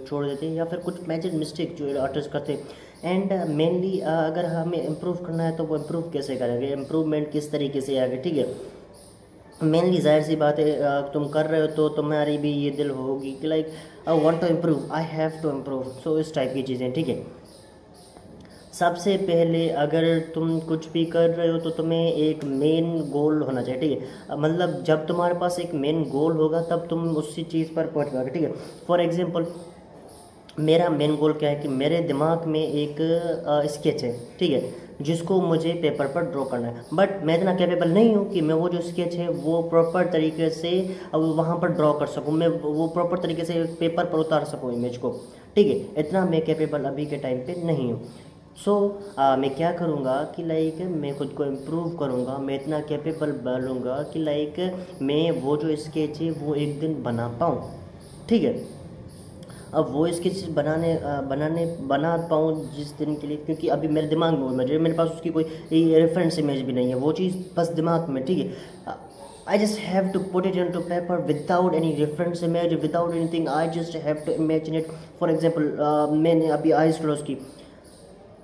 छोड़ देते हैं, या फिर कुछ मेजर मिस्टेक जो आर्टिस्ट करते हैं। एंड मेनली अगर हमें इम्प्रूव करना है तो वो इम्प्रूव कैसे करेंगे, इम्प्रूवमेंट किस तरीके से आगे, ठीक है। मेनली जाहिर सी बात है, तुम कर रहे हो तो तुम्हारी भी ये दिल होगी कि like I want to improve, I have to improve. So इस टाइप की चीज़ें, ठीक है। सबसे पहले अगर तुम कुछ भी कर रहे हो तो तुम्हें एक मेन गोल होना चाहिए, ठीक है। मतलब जब तुम्हारे पास एक मेन गोल होगा तब तुम उसी चीज़ पर पहुंच पाओगे, ठीक है। फॉर एग्जांपल मेरा मेन गोल क्या है कि मेरे दिमाग में एक स्केच है, ठीक है, जिसको मुझे पेपर पर ड्रॉ करना है। बट मैं इतना कैपेबल नहीं हूँ कि मैं वो जो स्केच है वो प्रॉपर तरीके से अब वहाँ पर ड्रॉ कर सकूँ, मैं वो प्रॉपर तरीके से पेपर पर उतार सकूँ इमेज को, ठीक है। इतना मैं कैपेबल अभी के टाइम पे नहीं हूँ। सो मैं क्या करूँगा कि लाइक मैं खुद को इम्प्रूव करूँगा, मैं इतना कैपेबल बनूँगा कि लाइक मैं वो जो स्केच है वो एक दिन बना पाऊँ, ठीक है। अब वो स्केच बना पाऊँ जिस दिन के लिए, क्योंकि अभी मेरे दिमाग में वो इमेज है, मेरे पास उसकी कोई रेफरेंस इमेज भी नहीं है, वो चीज़ बस दिमाग में, ठीक है। I just have to put it into paper without any reference image, without anything, I just have to imagine it. For example मैंने अभी आइज क्लोज की,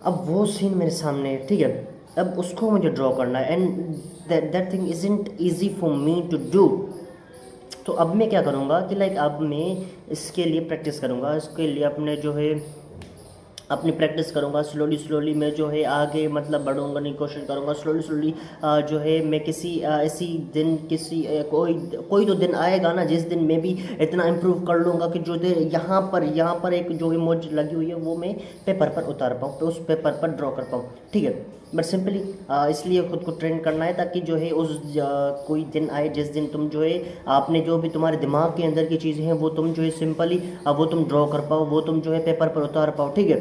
अब वो सीन मेरे सामने है, ठीक है। अब उसको मुझे ड्रॉ करना है and that thing isn't easy for me to do. तो अब मैं क्या करूँगा कि लाइक अब मैं इसके लिए प्रैक्टिस करूँगा, इसके लिए अपने जो है अपनी प्रैक्टिस करूँगा, स्लोली स्लोली मैं जो है आगे मतलब बढ़ूँगा, नहीं कोशिश करूँगा स्लोली स्लोली। जो है मैं किसी ऐसी दिन किसी कोई कोई तो दिन आएगा ना जिस दिन मैं भी इतना इम्प्रूव कर लूँगा कि जो दिन यहाँ पर एक जो इमेज लगी हुई है वो मैं पेपर पर उतार पाऊँ, तो उस पेपर पर ड्रॉ कर पाऊँ, ठीक है। बट सिंपली इसलिए खुद को ट्रेन करना है ताकि जो है उस कोई दिन आए जिस दिन तुम जो है आपने जो भी तुम्हारे दिमाग के अंदर की चीज़ें हैं वो तुम जो है सिंपली वो तुम ड्रॉ कर पाओ, वो तुम जो है पेपर पर उतार पाओ, ठीक है।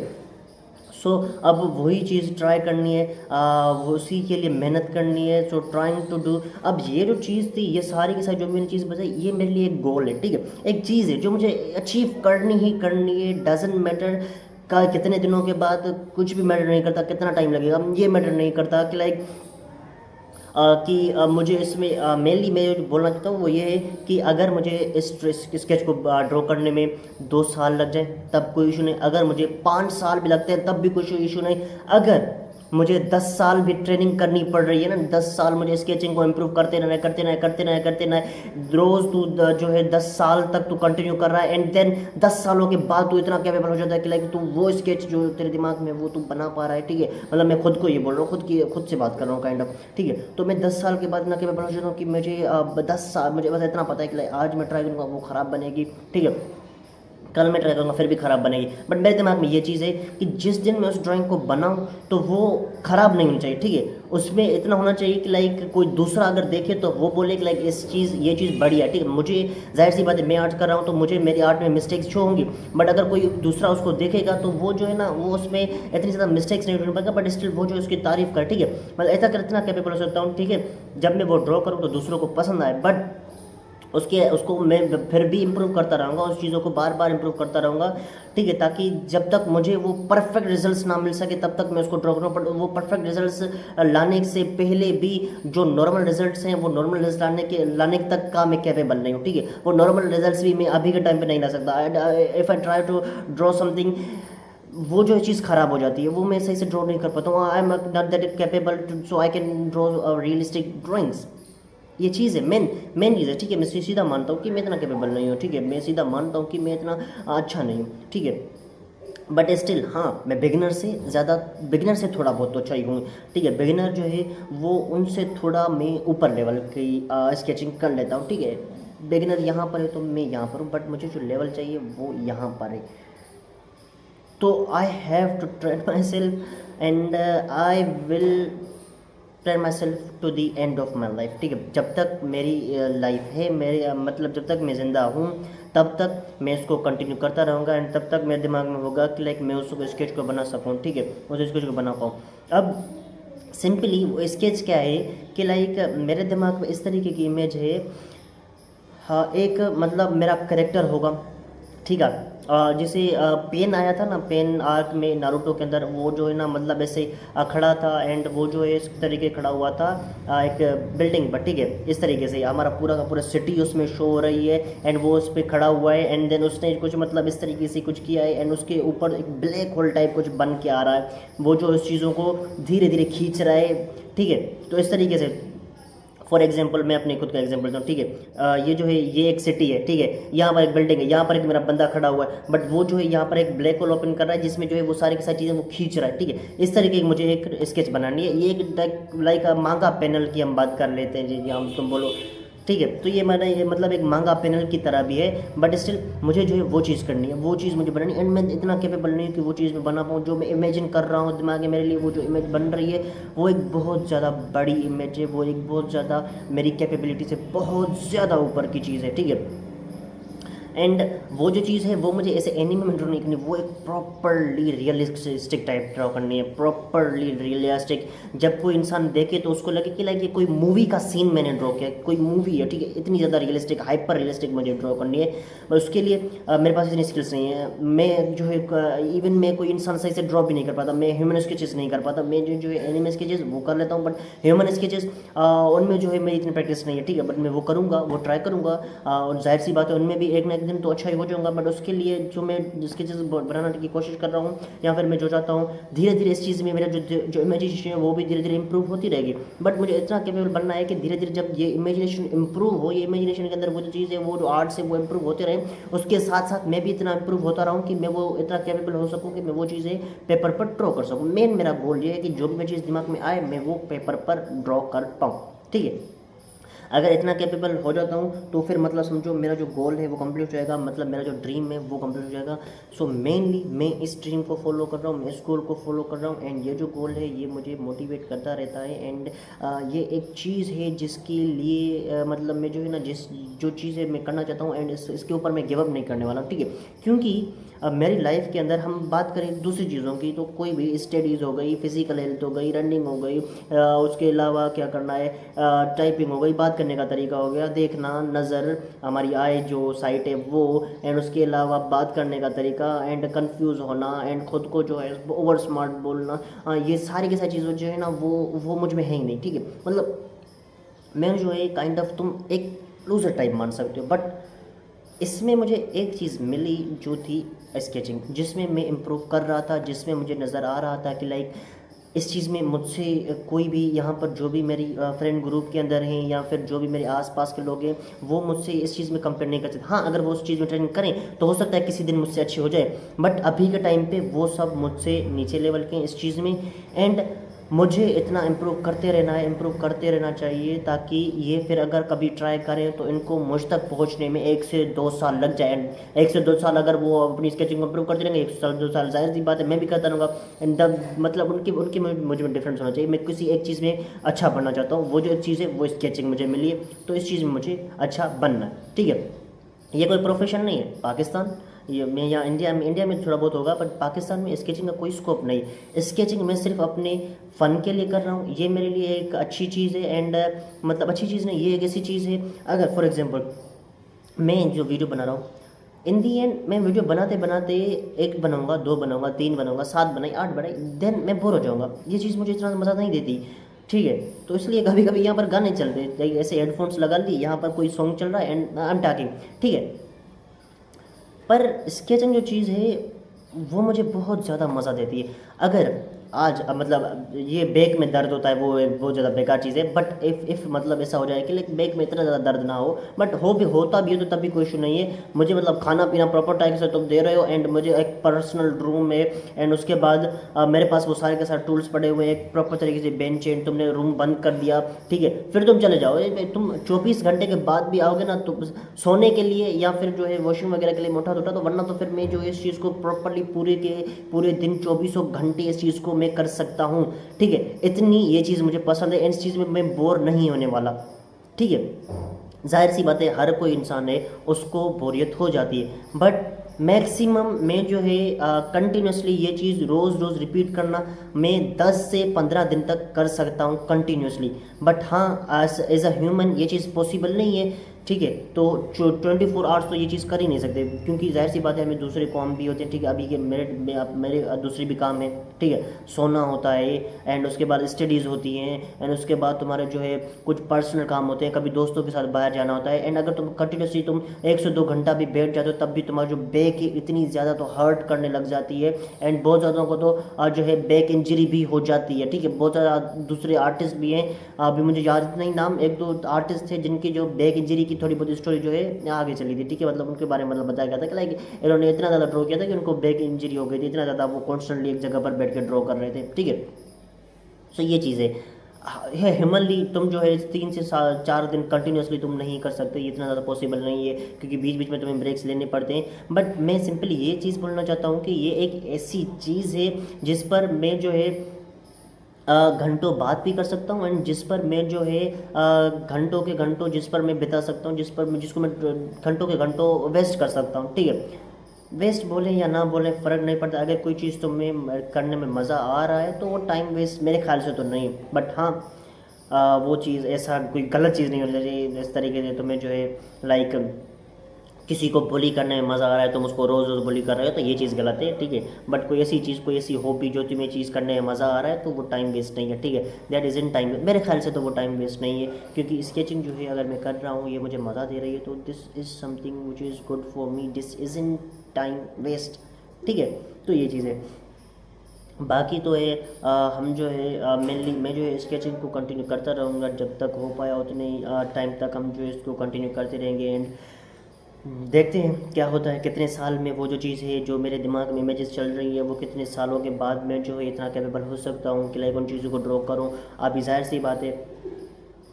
सो अब वही चीज़ ट्राई करनी है, उसी के लिए मेहनत करनी है। सो ट्राइंग टू डू, अब ये जो चीज़ थी ये सारी की सारी जो मैंने चीज़ बताई ये मेरे लिए एक गोल है, ठीक है, एक चीज़ है जो मुझे अचीव करनी ही करनी है। डजेंट मैटर का कितने दिनों के बाद, कुछ भी मैटर नहीं करता, कितना टाइम लगेगा ये मैटर नहीं करता कि लाइक मुझे इसमें मेनली मैं जो बोलना चाहता हूँ वो ये है कि अगर मुझे इस स्केच को ड्रॉ करने में 2 साल लग जाए तब कोई इशू नहीं, अगर मुझे 5 साल भी लगते हैं तब भी कोई इशू नहीं, अगर मुझे 10 साल भी ट्रेनिंग करनी पड़ रही है ना, 10 साल मुझे स्केचिंग को इम्प्रूव करते रहना है, करते रहना है, रोज़ तू जो है 10 साल तक तू कंटिन्यू कर रहा है एंड देन 10 सालों के बाद तू इतना कैपेबल हो जाता है कि लाइक तू वो स्केच जो तेरे दिमाग में वो तू बना पा रहा है, ठीक है। मतलब मैं खुद को ये बोल रहा हूँ, खुद से बात कर रहा हूँ काइंड ऑफ, ठीक है। तो मैं 10 साल के बाद इतना कैपेबल हो जाता हूँ कि मुझे 10 साल मुझे बस इतना पता है कि आज मैं ट्राई करूँगा वो ख़राब बनेगी, ठीक है, कल मैं ट्राई करूँगा फिर भी ख़राब बनेगी। बट मेरे दिमाग में ये चीज़ है कि जिस दिन मैं उस ड्राइंग को बनाऊँ तो वो ख़राब नहीं होनी चाहिए, ठीक है। उसमें इतना होना चाहिए कि लाइक कोई दूसरा अगर देखे तो वो बोले कि लाइक ये चीज़ बढ़िया है, ठीक है। मुझे जाहिर सी बात है मैं आर्ट कर रहा हूँ तो मुझे मेरी आर्ट में मिस्टेक्स शो होंगी, बट अगर कोई दूसरा उसको देखेगा तो वो जो है ना वो उसमें इतनी ज़्यादा मिस्टेक्स नहीं ढूंढ पाएगा, बट स्टिल वो जो उसकी तारीफ़ कर, ठीक है। मतलब ऐसा कर इतना कैपेबल हो सकता हूँ, ठीक है, जब मैं वो ड्रॉ करूँ तो दूसरों को पसंद आए। बट उसको मैं फिर भी इम्प्रूव करता रहूँगा, उस चीज़ों को बार बार इम्प्रूव करता रहूँगा, ठीक है, ताकि जब तक मुझे वो परफेक्ट रिजल्ट्स ना मिल सके तब तक मैं उसको ड्रॉ करूँ। बट वो परफेक्ट रिजल्ट्स लाने से पहले भी जो नॉर्मल रिजल्ट्स हैं वो नॉर्मल रिजल्ट लाने तक का मैं कैपेबल नहीं हूँ, ठीक है। वो नॉर्मल रिजल्ट्स भी मैं अभी के टाइम पे नहीं ला सकता। If I try to draw something, वो जो चीज़ ख़राब हो जाती है वो मैं सही से ड्रॉ नहीं कर पाता हूँ। I am not that capable to, so I can draw realistic drawings. ये चीज़ है, मेन चीज़ है, ठीक है। मैं सीधा मानता हूँ कि मैं इतना कैपेबल नहीं हूँ, ठीक है, मैं सीधा मानता हूँ कि मैं इतना अच्छा नहीं हूँ, ठीक है। बट स्टिल हाँ, मैं बिगिनर से थोड़ा बहुत तो अच्छा ही हूँ, ठीक है। बिगिनर जो है वो उनसे थोड़ा मैं ऊपर लेवल की स्केचिंग कर लेता हूँ, ठीक है। बिगिनर यहाँ पर है तो मैं यहाँ पर हूँ, बट मुझे जो लेवल चाहिए वो यहाँ पर है। तो I have to train myself and I will train myself to the end of my life, ठीक है। जब तक मेरी लाइफ है, मेरे मतलब जब तक मैं ज़िंदा हूँ तब तक मैं इसको कंटिन्यू करता रहूँगा एंड तब तक मेरे दिमाग में होगा कि लाइक मैं उस स्केच को बना सकूँ, ठीक है, उस स्केच को बना पाऊँ। अब सिंपली वो स्केच क्या है कि लाइक मेरे दिमाग में इस तरीके की इमेज है, हाँ, एक मतलब मेरा करेक्टर होगा, ठीक है। जैसे पेन आया था ना, पेन आर्क में नारुतो के अंदर, वो जो है ना मतलब ऐसे खड़ा था एंड वो जो है इस तरीके खड़ा हुआ था एक बिल्डिंग पर, ठीक है। इस तरीके से हमारा पूरा का पूरा सिटी उसमें शो हो रही है एंड वो उस पर खड़ा हुआ है एंड देन उसने कुछ मतलब इस तरीके से कुछ किया है एंड उसके ऊपर एक ब्लैक होल टाइप कुछ बन के आ रहा है, वो जो इस चीज़ों को धीरे धीरे खींच रहा है, ठीक है। तो इस तरीके से फॉर एग्जाम्पल मैं अपने खुद का एग्जाम्पल दूँ, ठीक है। ये जो है ये एक सिटी है, ठीक है। यहाँ पर एक बिल्डिंग है, यहाँ पर एक मेरा बंदा खड़ा हुआ है, बट वो जो है यहाँ पर एक ब्लैक होल ओपन कर रहा है जिसमें जो है वो सारी की सारी चीज़ें वो खींच रहा है, ठीक है। इस तरीके की मुझे एक स्केच बनानी है। ये एक लाइक मांगा पैनल की हम बात कर लेते हैं जी, हम तुम बोलो, ठीक है। तो ये मैंने ये मतलब एक मांगा पैनल की तरह भी है, बट स्टिल मुझे जो है वो चीज़ करनी है, वो चीज़ मुझे बनानी है एंड मैं इतना कैपेबल नहीं हूँ कि वो चीज़ मैं बना पाऊँ। जो मैं इमेजिन कर रहा हूँ दिमाग में मेरे लिए, वो जो इमेज बन रही है वो एक बहुत ज़्यादा बड़ी इमेज है, वो एक बहुत ज़्यादा मेरी कैपेबिलिटी से बहुत ज़्यादा ऊपर की चीज़ है, ठीक है। एंड वो जो चीज़ है वो मुझे ऐसे एनिमे में ड्रॉ नहीं करनी, वो एक प्रॉपरली रियलिस्टिक टाइप ड्रॉ करनी है, प्रॉपरली रियलिस्टिक। जब कोई इंसान देखे तो उसको लगे कि लाइक ये कोई मूवी का सीन मैंने ड्रॉ किया, कोई मूवी है, ठीक है। इतनी ज़्यादा रियलिस्टिक, हाइपर रियलिस्टिक मुझे ड्रॉ करनी है। पर उसके लिए मेरे पास इतनी स्किल्स नहीं है। मैं जो है इवन मैं कोई इंसान सही से ड्रॉ भी नहीं कर पाता, मैं ह्यूमन स्केचेस नहीं कर पाता। मैं जो है एनिमे स्केचेस वो कर लेता हूँ, बट ह्यूमन स्केचेस उनमें जो है मेरी इतनी प्रैक्टिस नहीं है, ठीक है। बट मैं वो करूँगा, वो ट्राई करूँगा और जाहिर सी बात है उनमें भी एक ना एक दिन तो अच्छा ही हो जाऊंगा। बट उसके लिए जो मैं जिसकी चीज़ बनाने की कोशिश कर रहा हूँ या फिर मैं जो चाहता हूँ, धीरे धीरे इस चीज़ में मेरा जो इमेजिनेशन है वो भी धीरे धीरे इंप्रूव होती रहेगी। बट मुझे इतना कैपेबल बनना है कि धीरे धीरे जब ये इमेजिनेशन इंप्रूव हो, ये इमेजिनेशन के अंदर वो जो चीज़ है, वो जो आर्ट्स है वो इंप्रूव होते रहे, उसके साथ साथ मैं भी इतना इंप्रूव होता रहूँ कि मैं वो इतना कैपेबल हो सकूँ कि मैं वो चीज़ें पेपर पर ड्रॉ कर सकूँ। मेन मेरा गोल ये है कि जो भी मैं चीज़ दिमाग में आए मैं वो पेपर पर ड्रॉ कर पाऊँ, ठीक है। अगर इतना कैपेबल हो जाता हूँ तो फिर मतलब समझो मेरा जो गोल है वो कंप्लीट हो जाएगा, मतलब मेरा जो ड्रीम है वो कंप्लीट हो जाएगा। सो मेनली मैं इस ड्रीम को फॉलो कर रहा हूँ, मैं इस गोल को फॉलो कर रहा हूँ एंड ये जो गोल है ये मुझे मोटिवेट करता रहता है। एंड ये एक चीज़ है जिसके लिए मतलब मैं जो है ना जो चीज़ें मैं करना चाहता हूँ एंड इसके ऊपर मैं गिव अप नहीं करने वाला हूँ, ठीक है। क्योंकि अब मेरी लाइफ के अंदर हम बात करें दूसरी चीज़ों की तो कोई भी स्टडीज़ हो गई, फिजिकल हेल्थ हो गई, रनिंग हो गई, उसके अलावा क्या करना है, टाइपिंग हो गई, बात करने का तरीका हो गया, देखना, नज़र, हमारी आई जो साइट है वो, एंड उसके अलावा बात करने का तरीका एंड कंफ्यूज होना एंड ख़ुद को जो है ओवर स्मार्ट बोलना, ये सारी की सारी चीज़ें जो है ना वो मुझ में है ही नहीं, ठीक है। मतलब मैं जो है काइंड ऑफ तुम एक लूजर टाइप मान सकते हो, बट इसमें मुझे एक चीज़ मिली जो थी स्केचिंग, जिसमें मैं इम्प्रूव कर रहा था, जिसमें मुझे नज़र आ रहा था कि लाइक इस चीज़ में मुझसे कोई भी यहाँ पर जो भी मेरी फ्रेंड ग्रुप के अंदर हैं या फिर जो भी मेरे आसपास के लोग हैं वो मुझसे इस चीज़ में कंपेयर नहीं कर सकते। हाँ, अगर वो उस चीज़ में ट्रेनिंग करें तो हो सकता है किसी दिन मुझसे अच्छी हो जाए, बट अभी के टाइम पे वो सब मुझसे नीचे लेवल के हैं इस चीज़ में। एंड मुझे इतना इम्प्रूव करते रहना है, इम्प्रूव करते रहना चाहिए ताकि ये फिर अगर कभी ट्राई करें तो इनको मुझ तक पहुंचने में 1 से 2 साल लग जाए। 1 से 2 साल अगर वो अपनी स्केचिंग को इम्प्रूव करते रहेंगे, 1 साल 2 साल जाहिर सी बात है मैं भी करता रहूँगा। एंड द मतलब उनकी उनकी मुझे में डिफरेंस होना चाहिए। मैं किसी एक चीज़ में अच्छा बनना चाहता हूँ, वो जो एक चीज़ है वो स्केचिंग मुझे मिली है, तो इस चीज़ में मुझे अच्छा बनना है, ठीक है। ये कोई प्रोफेशन नहीं है। पाकिस्तान ये मैं यहाँ इंडिया में थोड़ा बहुत होगा, बट पाकिस्तान में स्केचिंग का कोई स्कोप नहीं है। स्केचिंग मैं सिर्फ अपने फ़न के लिए कर रहा हूँ, ये मेरे लिए एक अच्छी चीज़ है। एंड मतलब अच्छी चीज़ नहीं, ये एक ऐसी चीज़ है अगर फॉर एग्जांपल मैं जो वीडियो बना रहा हूँ, इन दी एंड मैं वीडियो बनाते बनाते 1 बनाऊँगा, 2 बनाऊँगा, 3 बनाऊँगा, 7 बनाई, 8 बनाई, देन मैं बोर हो जाऊँगा। ये चीज़ मुझे इतना मज़ा नहीं देती, ठीक है। तो इसलिए कभी कभी यहाँ पर गाने चल रहे, ऐसे हेडफोन्स लगा ली, यहाँ पर कोई सॉन्ग चल रहा है एंड आई एम टॉकिंग, ठीक है। पर स्केचिंग जो चीज़ है वो मुझे बहुत ज़्यादा मज़ा देती है। अगर आज मतलब ये बैक में दर्द होता है वो एक बहुत ज़्यादा बेकार चीज़ है, बट इफ़ मतलब ऐसा हो जाए कि लाइक बैक में इतना ज़्यादा दर्द ना हो, बट होता भी है तो तभी कोई इशू नहीं है। मुझे मतलब खाना पीना प्रॉपर टाइम से तुम दे रहे हो एंड मुझे एक पर्सनल रूम है एंड उसके बाद मेरे पास वो सारे के सारे टूल्स पड़े हुए हैं, एक प्रॉपर तरीके से बेंच है, तुमने रूम बंद कर दिया, ठीक है, फिर तुम चले जाओ। तुम 24 घंटे के बाद भी आओगे ना तो सोने के लिए या फिर जो है वॉशरूम वगैरह के लिए मोटा टोटा, तो वरना तो फिर मैं जो है इस चीज़ को प्रॉपरली पूरे दिन 24 घंटे इस चीज़ को मैं कर सकता हूँ, ठीक है। इतनी ये चीज़ मुझे पसंद है, इस चीज़ में मैं बोर नहीं होने वाला, ठीक है। जाहिर सी बात है हर कोई इंसान है उसको बोरियत हो जाती है, बट मैक्सिमम मैं जो है कंटिन्यूसली ये चीज़ रोज़ रोज़ रिपीट करना मैं 10 से 15 दिन तक कर सकता हूँ कंटिन्यूसली। बट हाँ एज अ ह्यूमन ये चीज़ पॉसिबल नहीं है ठीक है। तो 24 आवर्स तो ये चीज़ कर ही नहीं सकते, क्योंकि जाहिर सी बात है हमें दूसरे काम भी होते हैं, ठीक है। अभी के मेरे दूसरी भी काम है, ठीक है। सोना होता है, एंड उसके बाद स्टडीज़ होती हैं, एंड उसके बाद तुम्हारे जो है कुछ पर्सनल काम होते हैं, कभी दोस्तों के साथ बाहर जाना होता है। एंड अगर तुम कंटिन्यूसली तुम 1 से 2 घंटा भी बैठ जाते हो, तब भी तुम्हारा जो बैक है इतनी ज़्यादा तो हर्ट करने लग जाती है, एंड बहुत ज़्यादा को तो जो है बैक इंजरी भी हो जाती है, ठीक है। बहुत ज़्यादा दूसरे आर्टिस्ट भी हैं, अभी मुझे याद नहीं नाम, 1-2 आर्टिस्ट थे जिनकी जो बैक इंजरी की थोड़ी बहुत स्टोरी जो है आगे चली थी, ठीक है। मतलब उनके बारे में मतलब बताया गया था कि लाइक इन्होंने इतना ज़्यादा ड्रॉ किया था कि उनको बैक इंजरी हो गई थी, इतना ज़्यादा वो कॉन्स्टेंटली एक जगह पर बैठ के ड्रॉ कर रहे थे, ठीक है। सो ये चीज़ है ह्यूमनली तुम जो है 3 से 4 दिन कंटिन्यूसली तुम नहीं कर सकते, ये इतना ज़्यादा पॉसिबल नहीं है, क्योंकि बीच बीच में तुम्हें ब्रेक्स लेने पड़ते हैं। बट मैं सिंपली ये चीज़ बोलना चाहता हूँ कि ये एक ऐसी चीज़ है जिस पर मैं जो है घंटों बात भी कर सकता हूँ, एंड जिस पर मैं जो है घंटों के घंटों जिस पर मैं बिता सकता हूँ, जिसको मैं घंटों के घंटों वेस्ट कर सकता हूँ, ठीक है। वेस्ट बोले या ना बोले फ़र्क नहीं पड़ता, अगर कोई चीज़ तुम्हें करने में मज़ा आ रहा है तो वो टाइम वेस्ट मेरे ख्याल से तो नहीं। बट हाँ, वो चीज़ ऐसा कोई गलत चीज़ नहीं होनी चाहिए इस तरीके से तुम्हें जो है लाइक किसी को बुली करने में मज़ा आ रहा है, तुम उसको रोज़ रोज़ बुली कर रहे हो, तो ये चीज़ गलत है, ठीक है। बट कोई ऐसी चीज़, कोई ऐसी हॉबी जो तुम्हें चीज़ करने में मज़ा आ रहा है, तो वो टाइम वेस्ट नहीं है, ठीक है। दैट इज़ इन टाइम, मेरे ख्याल से तो वो टाइम वेस्ट नहीं है, क्योंकि स्केचिंग जो है अगर मैं कर रहा हूँ, ये मुझे मज़ा दे रही है, तो this is something which is good for me, this is in time waste, ठीक है। तो ये चीज़ है। बाकी तो है हम जो है मेनली मैं जो है स्केचिंग को कंटिन्यू करता रहूँगा, जब तक हो पाया उतने टाइम तक हम जो है इसको कंटिन्यू करते रहेंगे, एंड देखते हैं क्या होता है, कितने साल में वो जो चीज़ है जो मेरे दिमाग में इमेजेस चल रही है, वो कितने सालों के बाद मैं जो है इतना कैपेबल हो सकता हूँ कि लाइक उन चीज़ों को ड्रॉ करूँ। अभी जाहिर सी बात है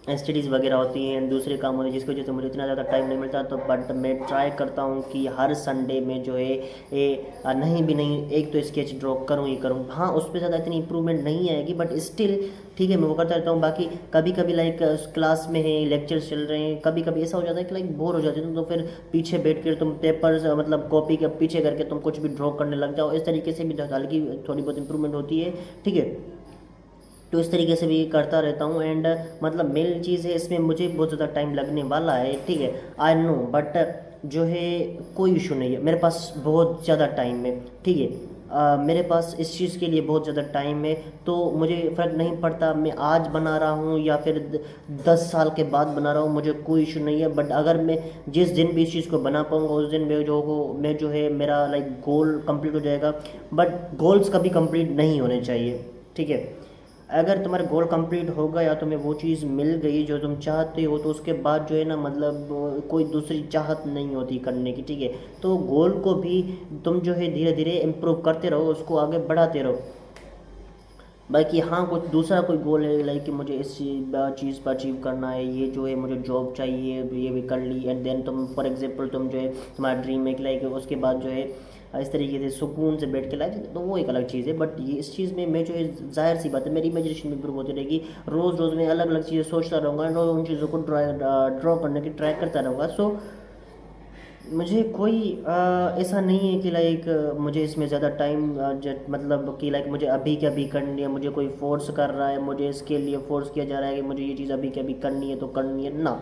स्टडीज़ वगैरह होती हैं, दूसरे काम होते हैं, जिसकी वजह से मुझे इतना ज़्यादा टाइम नहीं मिलता। तो बट मैं ट्राई करता हूँ कि हर संडे में जो है नहीं भी नहीं एक तो स्केच ड्रॉ करूँ ही करूँ। हाँ, उस पर ज़्यादा इतनी इंप्रूवमेंट नहीं आएगी, बट स्टिल ठीक है, मैं वो करता रहता हूँ। बाकी कभी कभी लाइक क्लास में है, लेक्चर्स चल रहे हैं, कभी कभी ऐसा हो जाता है कि लाइक बोर हो जाते हो, तो फिर पीछे बैठ कर तुम पेपर्स मतलब कॉपी के पीछे करके तुम कुछ भी ड्रॉ करने लग जाओ। इस तरीके से भी हल्की थोड़ी बहुत इंप्रूवमेंट होती है, ठीक है। तो इस तरीके से भी करता रहता हूँ, एंड मतलब मेन चीज़ है इसमें मुझे बहुत ज़्यादा टाइम लगने वाला है, ठीक है, आई नो। बट जो है कोई इशू नहीं है, मेरे पास बहुत ज़्यादा टाइम है, ठीक है। मेरे पास इस चीज़ के लिए बहुत ज़्यादा टाइम है, तो मुझे फ़र्क नहीं पड़ता मैं आज बना रहा हूँ या फिर 10 साल के बाद बना रहा हूँ, मुझे कोई इशू नहीं है। बट अगर मैं जिस दिन भी इस चीज़ को बना पाऊँगा, उस दिन मैं जो है मेरा लाइक गोल कंप्लीट हो जाएगा। बट गोल्स कभी कंप्लीट नहीं होने चाहिए, ठीक है। अगर तुम्हारा गोल कंप्लीट हो गया, तुम्हें वो चीज़ मिल गई जो तुम चाहते हो, तो उसके बाद जो है ना मतलब कोई दूसरी चाहत नहीं होती करने की, ठीक है। तो गोल को भी तुम जो है धीरे धीरे इम्प्रूव करते रहो, उसको आगे बढ़ाते रहो। बाकी हाँ, कुछ दूसरा कोई गोल है लाइक कि मुझे इस चीज़ पर अचीव करना है, ये जो है मुझे जॉब चाहिए, ये भी कर ली, एंड देन तुम फॉर एग्जांपल तुम जो है तुम्हारा ड्रीम है कि लाइक उसके बाद जो है इस तरीके से सुकून से बैठ के लाइक, तो वो एक अलग चीज़ है। बट ये इस चीज़ में मैं जो है जाहिर सी बात है मेरी इमेजिनेशन इंप्रूव होती रहेगी, रोज़ रोज़ मैं अलग अलग चीज़ें सोचता रहूँगा, एंड उन चीज़ों को ड्रॉ करने की ट्राई करता रहूँगा। सो मुझे कोई ऐसा नहीं है कि लाइक मुझे इसमें ज़्यादा टाइम मतलब कि लाइक मुझे अभी के अभी करनी है, मुझे कोई फोर्स कर रहा है, मुझे इसके लिए फोर्स किया जा रहा है कि मुझे ये चीज़ अभी के अभी करनी है तो करनी है ना।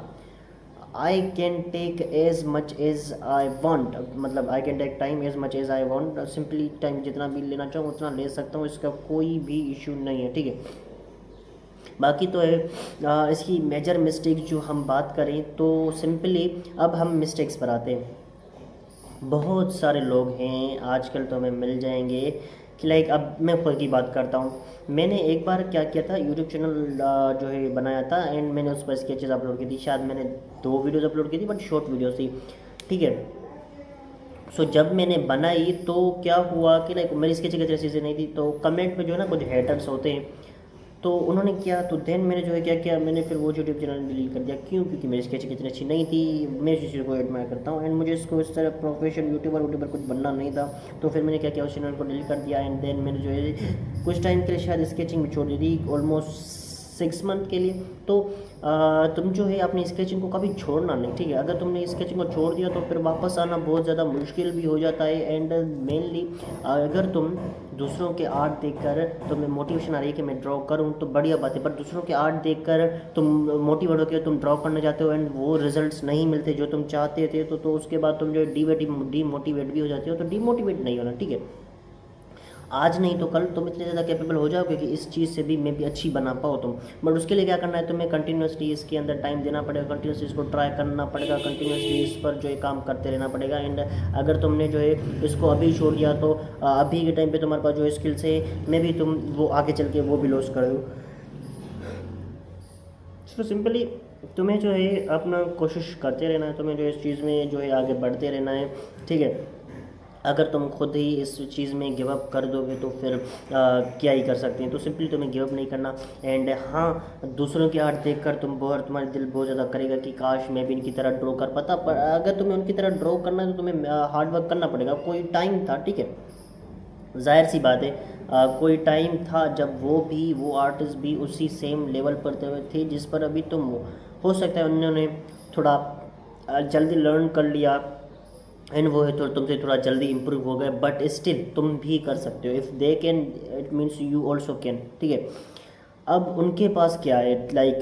I can take as much as I want, मतलब I can take time as much as I want, simply time जितना भी लेना चाहूँ उतना ले सकता हूँ, इसका कोई भी इशू नहीं है, ठीक है। बाकी तो है इसकी मेजर मिस्टेक जो हम बात करें तो सिंपली अब हम मिस्टेक्स पर आते हैं। बहुत सारे लोग हैं आजकल तो हमें मिल जाएंगे कि लाइक अब मैं खुद की बात करता हूँ। मैंने एक बार क्या किया था, यूट्यूब चैनल जो है बनाया था, एंड मैंने उस पर स्केचेस अपलोड की थी, शायद मैंने 2 वीडियोज़ अपलोड की थी, बट शॉर्ट वीडियोज़ थी, ठीक है। सो जब मैंने बनाई तो क्या हुआ कि लाइक मेरी स्केचिंग की चीज़ें नहीं थी, तो कमेंट में जो है ना कुछ हेटर्स होते हैं, तो उन्होंने किया, तो देन मैंने जो है क्या किया, मैंने फिर वो यूट्यूब चैनल डिलीट कर दिया। क्यों? क्योंकि मेरी स्केचिंग इतनी अच्छी नहीं थी, मैं इस चीज़ को एडमायर करता हूँ, एंड मुझे इसको इस तरह प्रोफेशन यूट्यूबर कुछ बनना नहीं था। तो फिर मैंने क्या किया, उस चैनल को डिलीट कर दिया, एंड देन मैंने जो है कुछ टाइम के लिए शायद स्केचिंग भी छोड़ दी थी, ऑलमोस्ट 6 मंथ के लिए। तो तुम जो है अपनी स्केचिंग को कभी छोड़ना नहीं, ठीक है। अगर तुमने स्केचिंग को छोड़ दिया तो फिर वापस आना बहुत ज़्यादा मुश्किल भी हो जाता है। एंड मेनली अगर तुम दूसरों के आर्ट देखकर तुम्हें मोटिवेशन आ रही है कि मैं ड्रॉ करूं तो बढ़िया बात है, पर दूसरों के आर्ट देखकर तुम मोटिवेट होकर तुम ड्रॉ करने जाते हो एंड वो रिजल्ट्स नहीं मिलते जो तुम चाहते थे, तो उसके बाद तुम जो डीमोटिवेट भी हो जाते हो। तो डीमोटिवेट नहीं होना, ठीक है। आज नहीं तो कल तुम इतने ज़्यादा कैपेबल हो जाओगे कि इस चीज़ से भी मैं भी अच्छी बना पाओ तुम। बट उसके लिए क्या करना है, तुम्हें कंटिन्यूसली इसके अंदर टाइम देना पड़ेगा, कंटिन्यूसली इसको ट्राई करना पड़ेगा, कंटिन्यूसली इस पर जो है काम करते रहना पड़ेगा। एंड अगर तुमने जो है इसको अभी छोड़ दिया तो अभी के टाइम पे तुम्हारे पास जो स्किल्स है मैं भी तुम वो आगे चल के वो भी लॉस कर दो। तो सिंपली तुम्हें जो है अपना कोशिश करते रहना है, तुम्हें जो इस चीज़ में जो है आगे बढ़ते रहना है, ठीक है। अगर तुम खुद ही इस चीज़ में गिव अप कर दोगे तो फिर क्या ही कर सकते हैं। तो सिंपली तुम्हें गिव अप नहीं करना। एंड हाँ, दूसरों की आर्ट देखकर तुम्हारा दिल बहुत ज़्यादा करेगा कि काश मैं भी इनकी तरह ड्रॉ कर पाता, पर अगर तुम्हें उनकी तरह ड्रॉ करना है तो तुम्हें हार्ड वर्क करना पड़ेगा। कोई टाइम था, ठीक है, जाहिर सी बात है, कोई टाइम था जब वो आर्टिस्ट भी उसी सेम लेवल पर थे जिस पर अभी तुम हो सकता है उन्होंने थोड़ा जल्दी लर्न कर लिया एंड वो है तो तुमसे थोड़ा जल्दी इंप्रूव हो गए, बट स्टिल तुम भी कर सकते हो। If they can it means you also can, ठीक है। अब उनके पास क्या है, लाइक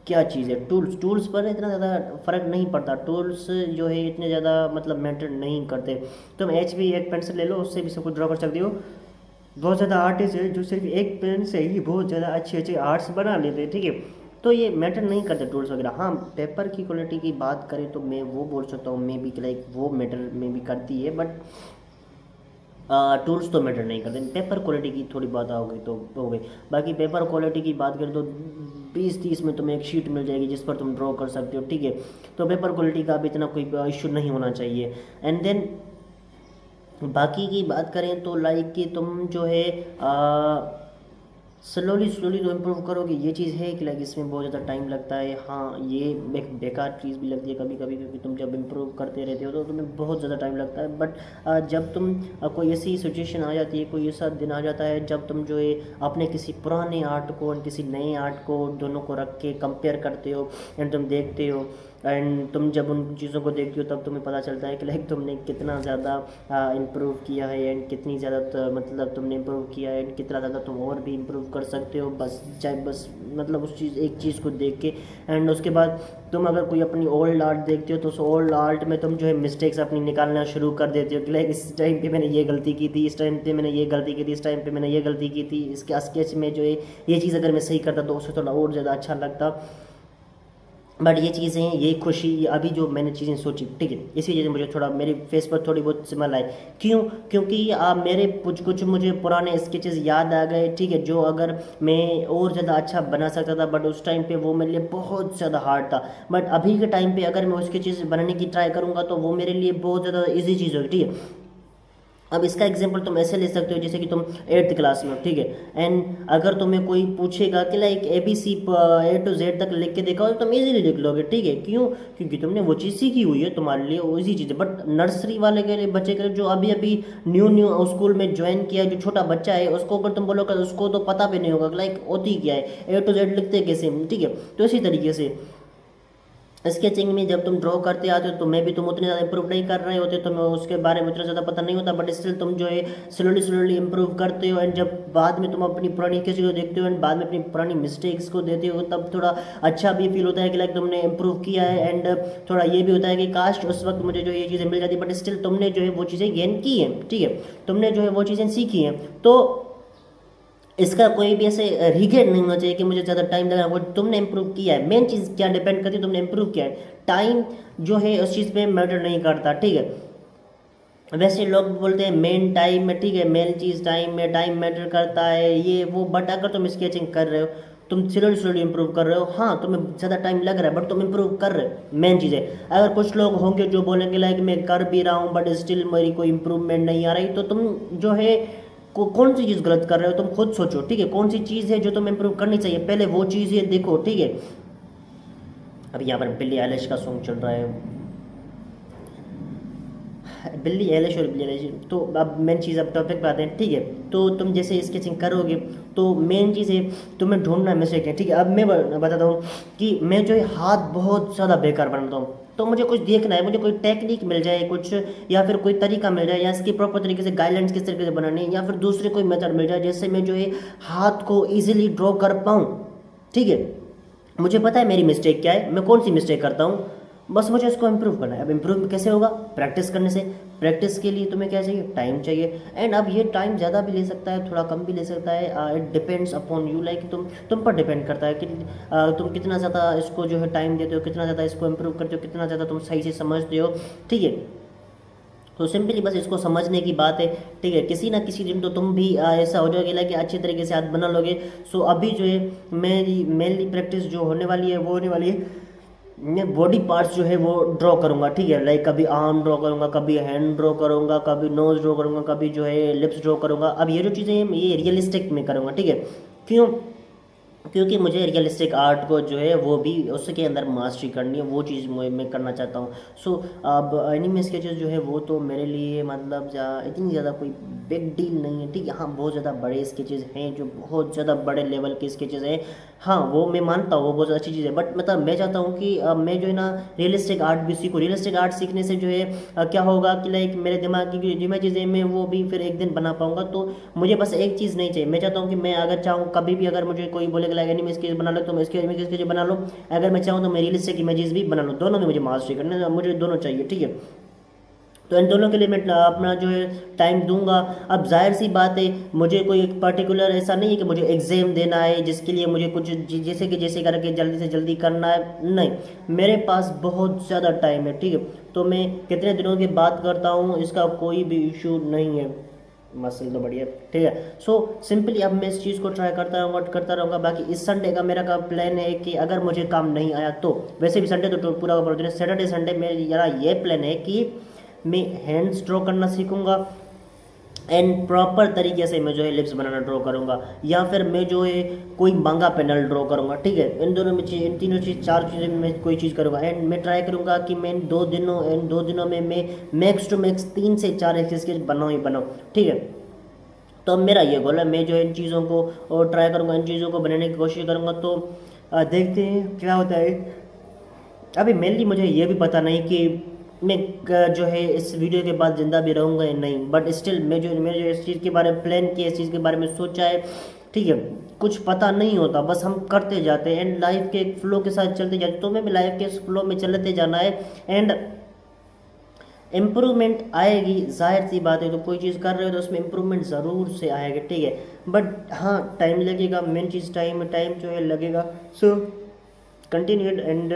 क्या चीज़ है, टूल्स पर इतना ज़्यादा फ़र्क नहीं पड़ता। टूल्स जो है इतने ज़्यादा मतलब मैटर नहीं करते। तुम एक पेंसिल ले लो, उससे भी सब कुछ ड्रॉ कर सकते हो। बहुत ज़्यादा आर्टिस्ट है जो सिर्फ एक पेन से ही बहुत ज़्यादा अच्छे अच्छे आर्ट्स बना लेते हैं, ठीक है। तो ये मैटर नहीं करते टूल्स वगैरह। हाँ, पेपर की क्वालिटी की बात करें तो मैं वो बोल सकता हूँ मे बी लाइक वो मैटर में भी करती है, बट टूल्स तो मैटर नहीं करते। पेपर क्वालिटी की थोड़ी बात आओगी तो हो गई। बाकी पेपर क्वालिटी की बात करें तो 20-30 में तुम्हें एक शीट मिल जाएगी जिस पर तुम ड्रॉ कर सकते हो, ठीक है। तो पेपर क्वालिटी का भी इतना कोई इशू नहीं होना चाहिए। एंड देन बाकी की बात करें तो लाइक कि तुम जो है स्लोली तो इम्प्रूव करोगे। ये चीज़ है कि लाइक इसमें बहुत ज़्यादा टाइम लगता है। हाँ, ये एक बेकार चीज़ भी लगती है कभी कभी, क्योंकि तुम जब इम्प्रूव करते रहते हो तो तुम्हें बहुत ज़्यादा टाइम लगता है। बट जब तुम कोई ऐसी सिचुएशन आ जाती है, कोई ऐसा दिन आ जाता है जब तुम जो है अपने किसी पुराने आर्ट को और किसी नए आर्ट को दोनों को रख के कंपेयर करते हो एंड तुम देखते हो, एंड तुम जब उन चीज़ों को देखते हो तब तुम्हें पता चलता है कि लाइक तुमने कितना ज़्यादा इम्प्रूव किया है एंड कितनी ज़्यादा मतलब तुमने इम्प्रूव किया है एंड कितना ज़्यादा तुम और भी इम्प्रूव कर सकते हो, बस मतलब उस एक चीज़ को देख के। एंड उसके बाद तुम अगर कोई अपनी ओल्ड आर्ट देखते हो तो उस ओल्ड आर्ट में तुम जो है मिस्टेक्स अपनी निकालना शुरू कर देते हो कि लाइक इस टाइम पे मैंने ये गलती की थी, इस टाइम पे मैंने ये गलती की थी, इस टाइम पे मैंने ये गलती की थी, इसके स्केच में जो है ये चीज़ अगर मैं सही करता तो उससे थोड़ा और ज़्यादा अच्छा लगता। बट ये चीज़ें, ये खुशी, ये अभी जो मैंने चीज़ें सोची, ठीक है, इसी वजह से मुझे थोड़ा मेरे फेस पर थोड़ी बहुत स्माइल आई। क्यों? क्योंकि मेरे कुछ मुझे पुराने स्केचेस याद आ गए, ठीक है, जो अगर मैं और ज़्यादा अच्छा बना सकता था, बट उस टाइम पे वो मेरे लिए बहुत ज़्यादा हार्ड था। बट अभी के टाइम पे अगर मैं उसकी चीज़ बनाने की ट्राई करूँगा तो वो मेरे लिए बहुत ज़्यादा ईजी चीज़ होगी, ठीक है। अब इसका एग्जांपल तुम ऐसे ले सकते हो जैसे कि तुम 8th क्लास में हो, ठीक है, एंड अगर तुम्हें कोई पूछेगा कि like ABC A to Z तक लिख के देखा हो तो तुम इजीली लिख लोगे, ठीक है। क्यों? क्योंकि तुमने वो चीज़ सीखी हुई है, तुम्हारे लिए वो इजी चीज़ है। बट नर्सरी वाले के लिए, बच्चे के लिए जो अभी अभी न्यू स्कूल में ज्वाइन किया है, जो छोटा बच्चा है, उसको अगर तुम बोलोगे उसको तो पता भी नहीं होगा लाइक होती क्या है, A to Z लिखते कैसे, ठीक है। तो इसी तरीके से स्केचिंग में जब तुम ड्रॉ करते आते हो तो मैं भी तुम उतने ज़्यादा इंप्रूव नहीं कर रहे होते, तो मैं उसके बारे में उतना ज़्यादा पता नहीं होता, बट स्टिल तुम जो है स्लोली इंप्रूव करते हो। एंड जब बाद में तुम अपनी पुरानी किसी को देखते हो एंड बाद में अपनी पुरानी मिस्टेक्स को देते हो तब थोड़ा अच्छा भी फील होता है कि लाइक तुमने इंप्रूव किया है। एंड थोड़ा ये भी होता है कि काश उस वक्त मुझे जो ये चीज़ें मिल जाती, बट स्टिल तुमने जो है वो चीज़ें गेन की हैं, ठीक है, तुमने जो है वो चीज़ें सीखी हैं। तो इसका कोई भी ऐसे रिग्रेट नहीं होना चाहिए कि मुझे ज़्यादा टाइम लगा, वो तुमने इंप्रूव किया है। मेन चीज़ क्या डिपेंड करती है, तुमने इंप्रूव किया है। टाइम जो है उस चीज़ पे मैटर नहीं करता, ठीक है। वैसे लोग बोलते हैं मेन टाइम में, ठीक है, मेन चीज़ टाइम में, टाइम मैटर करता है ये वो, बट अगर तुम स्केचिंग कर रहे हो, तुम स्लोली इंप्रूव कर रहे हो, हाँ तुम्हें ज़्यादा टाइम लग रहा है बट तुम इंप्रूव कर रहे हो, मेन चीज़ है। अगर कुछ लोग होंगे जो बोलेंगे लाइक मैं कर भी रहा हूँ बट स्टिल मेरी कोई इंप्रूवमेंट नहीं आ रही, तो तुम जो है कौन सी चीज़ गलत कर रहे हो तुम खुद सोचो, ठीक है। कौन सी चीज़ है जो तुम इंप्रूव करनी चाहिए, पहले वो चीज़ है देखो, ठीक है। अब यहाँ पर बिली आइलिश का सॉन्ग चल रहा है बिल्ली एलिश और बिल्ली एलिश। तो अब मेन चीज़, अब टॉपिक पे आते हैं, ठीक है। तो तुम जैसे स्केचिंग करोगे तो मेन चीज़ है तुम्हें ढूंढना मिस्टेक है, ठीक है। अब मैं बताता हूँ कि मैं जो है हाथ बहुत ज़्यादा बेकार बनाता हूँ, तो मुझे कुछ देखना है, मुझे कोई टेक्निक मिल जाए कुछ, या फिर कोई तरीका मिल जाए, या इसकी प्रॉपर तरीके से गाइडलाइंस किस तरीके से बनानी है, या फिर दूसरे कोई मेथड मिल जाए जिससे मैं जो है हाथ को ईजिली ड्रॉ कर पाऊँ, ठीक है। मुझे पता है मेरी मिस्टेक क्या है, मैं कौन सी मिस्टेक करता हूँ, बस मुझे इसको इम्प्रूव करना है। अब इम्प्रूव कैसे होगा? प्रैक्टिस करने से। प्रैक्टिस के लिए तुम्हें क्या चाहिए? टाइम चाहिए। एंड अब ये टाइम ज़्यादा भी ले सकता है, थोड़ा कम भी ले सकता है, it depends upon you, like तुम पर डिपेंड करता है कि तुम कितना ज़्यादा इसको जो है टाइम देते हो, कितना ज़्यादा इसको इम्प्रूव करते हो, कितना ज़्यादा तुम सही से समझते हो, ठीक है। तो सिंपली बस इसको समझने की बात है, ठीक है। किसी ना किसी दिन तो तुम भी ऐसा हो जाओगे कि अच्छी तरीके से हाथ बना लोगे। सो अभी जो है मेरी मेनली प्रैक्टिस जो होने वाली है वो होने वाली है, मैं बॉडी पार्ट्स जो है वो ड्रॉ करूंगा, ठीक है। लाइक कभी आर्म ड्रॉ करूंगा, कभी हैंड ड्रॉ करूंगा, कभी नोज ड्रॉ करूंगा, कभी जो है लिप्स ड्रॉ करूंगा। अब ये जो चीज़ें हैं ये रियलिस्टिक में करूंगा, ठीक है। क्यों? क्योंकि मुझे रियलिस्टिक आर्ट को जो है वो भी उसके अंदर मास्टरी करनी है, वो चीज़ मैं करना चाहता हूँ। सो अब एनिमे स्केचेस जो है वो तो मेरे लिए मतलब इतनी ज़्यादा कोई बिग डील नहीं है, ठीक है। हाँ, बहुत ज़्यादा बड़े स्केचेस हैं, जो बहुत ज़्यादा बड़े लेवल के स्केचेस हैं, हाँ वो मैं मानता हूँ, वो बहुत अच्छी चीज़ है। बट मतलब मैं चाहता हूँ कि मैं जो है ना रियलिस्टिक आर्ट भी सीखूँ। रियलिस्टिक आर्ट सीखने से जो है क्या होगा कि लाइक मेरे दिमाग की जो मैं चीज़ें मैं वो भी फिर एक दिन बना पाऊंगा। तो मुझे बस एक चीज़ नहीं चाहिए, मैं चाहता हूँ कि मैं अगर चाहूँ कभी भी, अगर मुझे कोई बोलेगा लाइक एनिमे स्केच बना लो, तो मैं इसके एनिमे स्केच बना लो। अगर मैं चाहूँ तो मैं रियलिस्टिक इमेजेस भी बना लूँ, दोनों में मुझे मास्टरी करना, मुझे दोनों चाहिए, ठीक है। तो इन दोनों के लिए मैं अपना जो है टाइम दूंगा। अब जाहिर सी बात है, मुझे कोई एक पर्टिकुलर ऐसा नहीं है कि मुझे एग्ज़ाम देना है जिसके लिए मुझे कुछ जैसे करके जल्दी से जल्दी करना है, नहीं। मेरे पास बहुत ज़्यादा टाइम है, ठीक है। तो मैं कितने दिनों की बात करता हूँ इसका कोई भी इशू नहीं है, मसल तो बढ़िया, ठीक है। सो सिंपली अब मैं इस चीज़ को ट्राई करता रहूँगा। बाकी इस संडे का मेरा का प्लान है कि अगर मुझे काम नहीं आया तो, वैसे भी संडे तो पूरा पूरा दिन, सैटरडे संडे मेरा ये प्लान है कि मैं हैंड्स ड्रॉ करना सीखूंगा, एंड प्रॉपर तरीके से मैं जो है लिप्स बनाना ड्रॉ करूंगा, या फिर मैं जो है कोई मांगा पैनल ड्रॉ करूंगा, ठीक है। इन दोनों में इन तीनों चीज़, चार चीज़ें में मैं कोई चीज़ करूंगा। एंड मैं ट्राई करूंगा कि मैं इन 2 दिनों में मैं मैक्स टू मैक्स 3 से 4 स्केच बनाऊँ ही बनाऊँ, ठीक है। तो अब मेरा ये गोल है, मैं जो है इन चीज़ों को और ट्राई करूंगा, इन चीज़ों को बनाने की कोशिश करूंगा। तो देखते हैं क्या होता है। अभी मेनली मुझे ये भी पता नहीं कि मैं जो है इस वीडियो के बाद ज़िंदा भी रहूँगा या नहीं, बट स्टिल मैं जो इस चीज़ के बारे में प्लान किया, इस चीज़ के बारे में सोचा है, ठीक है। कुछ पता नहीं होता, बस हम करते जाते हैं एंड लाइफ के एक फ्लो के साथ चलते जाते। तो मैं भी लाइफ के इस फ्लो में चलते जाना है, एंड इम्प्रूवमेंट आएगी, जाहिर सी बात है। तो कोई चीज़ कर रहे हो तो उसमें इम्प्रूवमेंट ज़रूर से आएगा, ठीक है। बट हाँ, टाइम लगेगा, मेन चीज़ टाइम जो है लगेगा। So continued and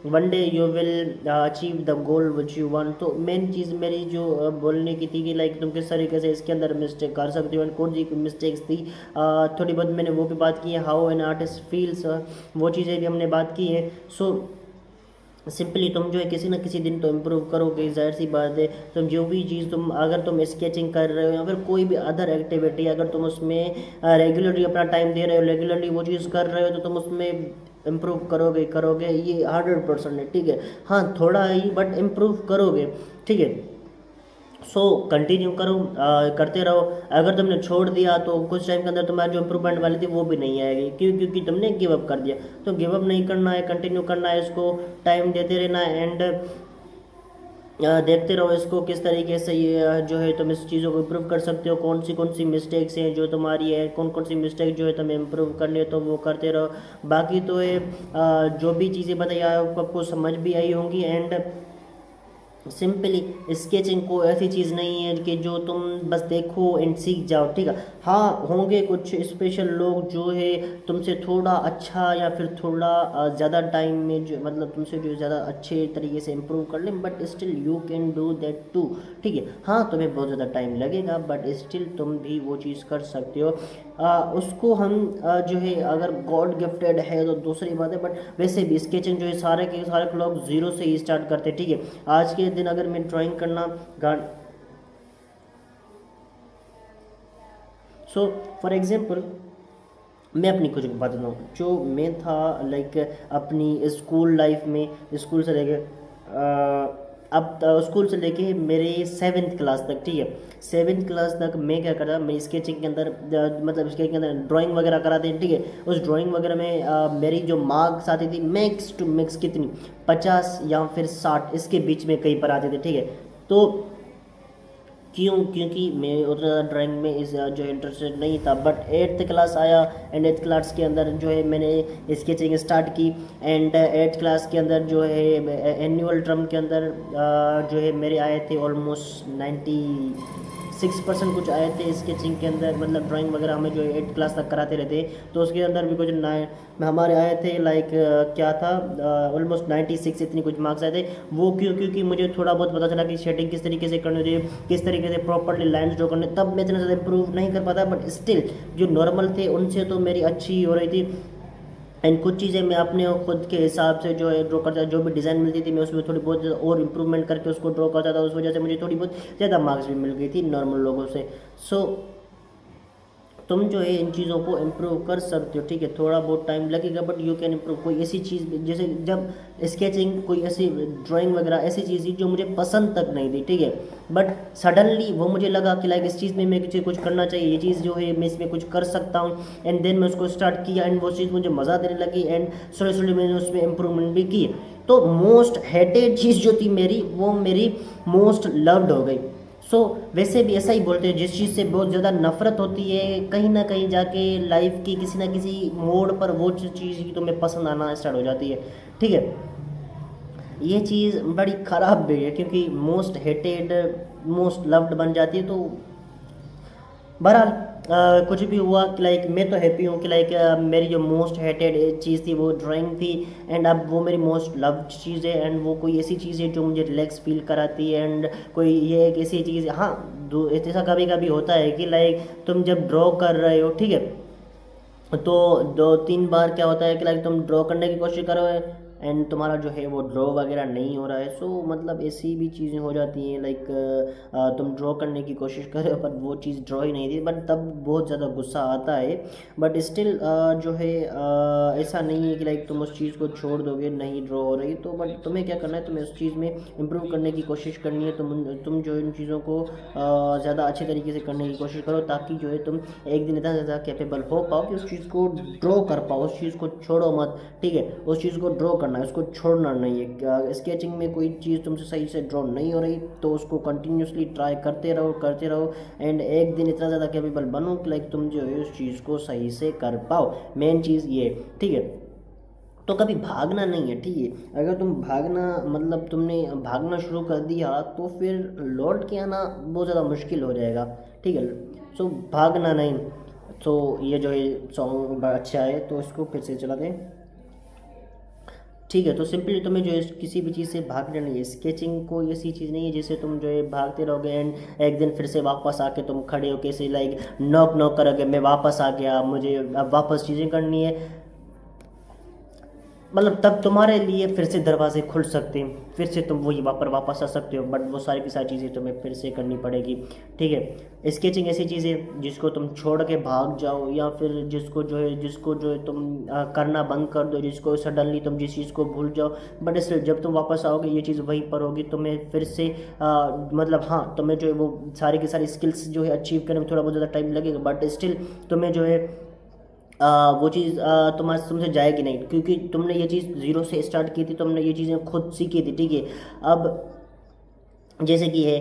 one day you will achieve the goal which you want. तो मेन चीज़ मेरी जो बोलने की थी कि लाइक तुम किस तरीके से इसके अंदर मिस्टेक कर सकते हो, एंड कौन सी मिस्टेक्स थी, थोड़ी बहुत मैंने वो भी बात की है, हाउ एन आर्टिस्ट फील्स, वो चीज़ें भी हमने बात की है। सो सिंपली तुम जो है किसी ना किसी दिन तो इम्प्रूव करोगे, जाहिर सी बात है। तुम जो भी चीज़ अगर तुम स्केचिंग कर रहे हो या फिर कोई भी अदर एक्टिविटी, अगर तुम उसमें रेगुलरली अपना टाइम दे रहे हो, रेगुलरली वो चीज़ कर रहे हो, तो तुम उसमें इम्प्रूव करोगे, ये 100% है, ठीक है। हाँ, थोड़ा ही बट इम्प्रूव करोगे, ठीक है। सो कंटिन्यू करो, करते रहो। अगर तुमने छोड़ दिया तो कुछ टाइम के अंदर तुम्हारी जो इम्प्रूवमेंट वाली थी वो भी नहीं आएगी, क्योंकि तुमने गिव अप कर दिया। तो गिव अप नहीं करना है, कंटिन्यू करना है, इसको टाइम देते रहना है, एंड देखते रहो इसको किस तरीके से ये जो है तुम इस चीज़ों को इम्प्रूव कर सकते हो, कौन सी मिस्टेक्स हैं जो तुम्हारी है, कौन सी मिस्टेक जो है तुम्हें इम्प्रूव करनी है, तो वो करते रहो। बाकी तो ये जो भी चीज़ें बताई आपको समझ भी आई होंगी। एंड सिंपली स्केचिंग को ऐसी चीज़ नहीं है कि जो तुम बस देखो एंड सीख जाओ, ठीक है। हाँ, होंगे कुछ स्पेशल लोग जो है तुमसे थोड़ा अच्छा या फिर थोड़ा ज़्यादा टाइम में जो मतलब तुमसे जो ज़्यादा अच्छे तरीके से इम्प्रूव कर लें, but still you can do that too, ठीक है। हाँ, तुम्हें बहुत ज़्यादा टाइम लगेगा, बट स्टिल तुम भी वो चीज़ कर सकते हो। उसको हम जो है अगर गॉड गिफ्टेड है तो दूसरी बात है, बट वैसे भी स्केचिंग जो है सारे के सारे लोग ज़ीरो से ही स्टार्ट करते हैं, ठीक है। आज के दिन अगर मैं ड्राइंग करना सो फॉर एग्जांपल मैं अपनी कुछ बताता हूँ जो मैं था, लाइक अपनी स्कूल लाइफ में, स्कूल से लेके अब स्कूल से लेके मेरे 7th क्लास तक, ठीक है, 7th क्लास तक मैं क्या करा, मैं स्केचिंग के अंदर मतलब स्केचिंग के अंदर ड्राइंग वगैरह कराते हैं, ठीक है। उस ड्राइंग वगैरह में मेरी जो मार्क्स आती थी मैक्स टू मैक्स कितनी 50 या फिर 60 इसके बीच में कहीं पर आते थे, ठीक है। तो क्योंकि मैं उतना ड्राइंग में इस जो है इंटरेस्टेड नहीं था, बट 8th क्लास आया एंड 8th क्लास के अंदर जो है मैंने स्केचिंग स्टार्ट की। एंड 8th क्लास के अंदर जो है एनुअल टर्म के अंदर जो है मेरे आए थे ऑलमोस्ट 96% कुछ आए थे स्केचिंग के अंदर, मतलब ड्राइंग वगैरह हमें जो है 8th क्लास तक कराते रहते, तो उसके अंदर भी कुछ हमारे आए थे लाइक क्या था ऑलमोस्ट 96 इतनी कुछ मार्क्स आए थे। वो क्योंकि मुझे थोड़ा बहुत पता चला कि शेडिंग किस तरीके से करनी होती है, किस तरीके से प्रॉपर्ली लाइन्स ड्रॉ करने, तब मैं इतना ज़्यादा इंप्रूव नहीं कर पाता, बट स्टिल जो नॉर्मल थे उनसे तो मेरी अच्छी हो रही थी। एंड कुछ चीज़ें मैं अपने खुद के हिसाब से जो है ड्रॉ करता, जो भी डिज़ाइन मिलती थी मैं उसमें थोड़ी बहुत और इम्प्रूवमेंट करके उसको ड्रॉ करता था, उस वजह से मुझे थोड़ी बहुत ज़्यादा मार्क्स भी मिल गई थी नॉर्मल लोगों से। सो तुम जो है इन चीज़ों को इम्प्रूव कर सकते हो, ठीक है, थोड़ा बहुत टाइम लगेगा बट यू कैन इम्प्रूव। कोई ऐसी चीज़ जैसे जब स्केचिंग कोई ऐसी ड्राइंग वगैरह ऐसी चीज़ थी जो मुझे पसंद तक नहीं थी, ठीक है, बट सडनली वो मुझे लगा कि लाइक इस चीज़ में मैं कुछ करना चाहिए, ये चीज़ जो है मैं इसमें कुछ कर सकता हूँ। एंड देन मैं उसको स्टार्ट किया एंड वो चीज़ मुझे मज़ा देने लगी एंड स्लोली स्लोली मैंने उसमें इम्प्रूवमेंट भी की। तो मोस्ट हेटेड चीज़ जो थी मेरी, वो मेरी मोस्ट लव्ड हो गई। वैसे भी ऐसा ही बोलते हैं, जिस चीज़ से बहुत ज़्यादा नफरत होती है कहीं ना कहीं जाके लाइफ की किसी ना किसी मोड़ पर वो चीज़ की तुम्हें पसंद आना स्टार्ट हो जाती है, ठीक है। ये चीज़ बड़ी ख़राब भी है क्योंकि मोस्ट हेटेड मोस्ट लव्ड बन जाती है। तो बहरहाल कुछ भी हुआ कि लाइक मैं तो हैप्पी हूँ कि लाइक मेरी जो मोस्ट हेटेड चीज़ थी वो ड्राइंग थी एंड अब वो मेरी मोस्ट लव्ड चीज़ है एंड वो कोई ऐसी चीज़ है जो मुझे रिलैक्स फील कराती है। एंड कोई ये एक ऐसी चीज़, हाँ ऐसा कभी कभी होता है कि लाइक तुम जब ड्रॉ कर रहे हो, ठीक है, तो 2-3 बार क्या होता है कि लाइक तुम ड्रॉ करने की कोशिश करो एंड तुम्हारा जो है वो ड्रॉ वगैरह नहीं हो रहा है। सो मतलब ऐसी भी चीज़ें हो जाती हैं लाइक तुम ड्रॉ करने की कोशिश कर रहे हो पर वो चीज़ ड्रॉ ही नहीं थी, बट तब बहुत ज़्यादा गुस्सा आता है। बट स्टिल जो है ऐसा नहीं है कि लाइक तुम उस चीज़ को छोड़ दोगे, नहीं ड्रॉ हो रही तो, बट तुम्हें क्या करना है, तुम्हें उस चीज़ में इम्प्रूव करने की कोशिश करनी है। तुम जो इन चीज़ों को ज़्यादा अच्छे तरीके से करने की कोशिश करो ताकि जो है तुम एक दिन इतना ज़्यादा कैपेबल हो पाओ कि उस चीज़ को ड्रॉ कर पाओ, उस चीज़ को छोड़ो मत, ठीक है, उस चीज़ को ड्रॉ करना है, उसको छोड़ना नहीं है। स्केचिंग में कोई चीज़ तुमसे सही से ड्रॉ नहीं हो रही तो उसको कंटिन्यूसली ट्राई करते रहो एंड एक दिन इतना ज़्यादा कैपेबल बनो कि लाइक तुम जो है उस चीज़ को सही से कर पाओ। मेन चीज़ ये, ठीक है। तो कभी भागना नहीं है, ठीक है, अगर तुम भागना मतलब तुमने भागना शुरू कर दिया तो फिर लौट के आना बहुत ज़्यादा मुश्किल हो जाएगा, ठीक है। सो भागना नहीं। तो ये जो है सॉन्ग बड़ा अच्छा है तो इसको फिर से चला दें, ठीक है। तो सिंपली तुम्हें जो है किसी भी चीज़ से भागना नहीं है। स्केचिंग कोई ऐसी चीज़ नहीं है जिससे तुम जो है भागते रहोगे एंड एक दिन फिर से वापस आके तुम खड़े हो कैसे लाइक नॉक करोगे, मैं वापस आ गया, मुझे अब वापस चीज़ें करनी है, मतलब तब तुम्हारे लिए फिर से दरवाजे खुल सकते हैं, फिर से तुम वही वापस आ सकते हो, बट वो सारी की सारी चीज़ें तुम्हें फिर से करनी पड़ेगी, ठीक है। स्केचिंग ऐसी चीज़ है जिसको तुम छोड़ के भाग जाओ या फिर जिसको जो है तुम करना बंद कर दो, जिसको सडनली तुम जिस चीज़ को भूल जाओ, बट इसलिए जब तुम वापस आओगे ये चीज़ वहीं पर होगी, तुम्हें फिर से मतलब हाँ तुम्हें जो है वो सारी की सारी स्किल्स जो है अचीव करने में थोड़ा बहुत ज़्यादा टाइम लगेगा, बट स्टिल तुम्हें जो है वो चीज़ तुम्हारे तुमसे जाएगी नहीं क्योंकि तुमने ये चीज़ ज़ीरो से स्टार्ट की थी, तुमने ये चीज़ें खुद सीखी थी, ठीक है। अब जैसे कि है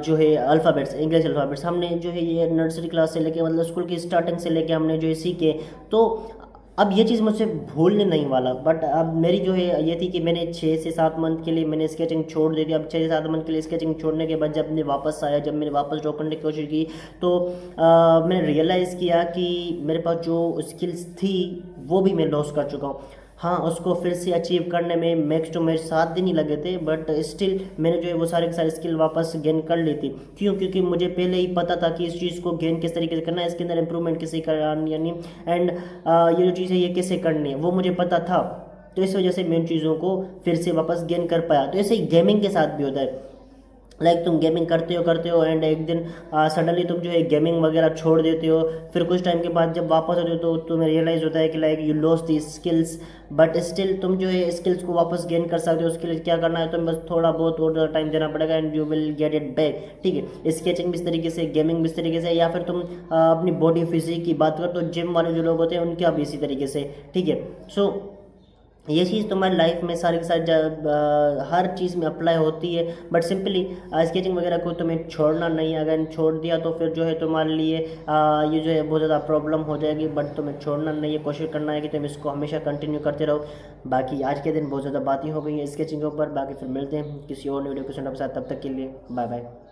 जो है अल्फ़ाबेट्स, इंग्लिश अल्फ़ाबेट्स हमने जो है ये नर्सरी क्लास से लेके मतलब स्कूल की स्टार्टिंग से लेके हमने जो है सीखे, तो अब ये चीज़ मुझसे भूलने नहीं वाला। बट अब मेरी जो है ये थी कि मैंने 6 से 7 मंथ के लिए मैंने स्केचिंग छोड़ दी थी। अब 6 से 7 मंथ के लिए स्केचिंग छोड़ने के बाद जब मैं वापस आया, जब मैंने वापस ड्रॉ करने की कोशिश की तो मैंने रियलाइज़ किया कि मेरे पास जो स्किल्स थी वो भी मैं लॉस कर चुका हूँ। हाँ उसको फिर से अचीव करने में मैक्स टू मैक्स 7 दिन ही लगे थे, बट स्टिल मैंने जो है वो सारे के सारे स्किल वापस गेन कर ली थी। क्योंकि मुझे पहले ही पता था कि इस चीज़ को गेन किस तरीके से करना है, इसके अंदर इंप्रूवमेंट कैसे करनी यानी एंड ये जो चीज़ है ये कैसे करनी है वो मुझे पता था, तो इस वजह से मैं इन चीज़ों को फिर से वापस गेन कर पाया। तो ऐसे ही गेमिंग के साथ भी होता है। लाइक तुम गेमिंग करते हो एंड एक दिन सडनली तुम जो है गेमिंग वगैरह छोड़ देते हो, फिर कुछ टाइम के बाद जब वापस आते हो तो तुम्हें रियलाइज़ होता है कि like you loss the skills, but still तुम जो है स्किल्स को वापस गेन कर सकते हो। उसके लिए क्या करना है, तुम्हें बस थोड़ा बहुत और टाइम देना पड़ेगा and you will get it back, ठीक है। स्केचिंग भी इस तरीके से, गेमिंग भी इस तरीके से, या फिर तुम अपनी बॉडी फिजिक की बात करो तो जिम वाले जो लोग होते हैं उनका भी इसी तरीके से, ठीक है। सो ये चीज़ तुम्हारी लाइफ में सारी के साथ हर चीज़ में अप्लाई होती है, बट सिंपली स्केचिंग वगैरह को तुम्हें छोड़ना नहीं है। अगर छोड़ दिया तो फिर जो है तुम्हारे लिए ये जो है बहुत ज़्यादा प्रॉब्लम हो जाएगी, बट तुम्हें छोड़ना नहीं है, कोशिश करना है कि तुम इसको हमेशा कंटिन्यू करते रहो। बाकी आज के दिन बहुत ज़्यादा बातें हो गई हैं स्केचिंग के ऊपर, बाकी फिर मिलते हैं किसी और वीडियो के साथ, तब तक के लिए बाय बाय।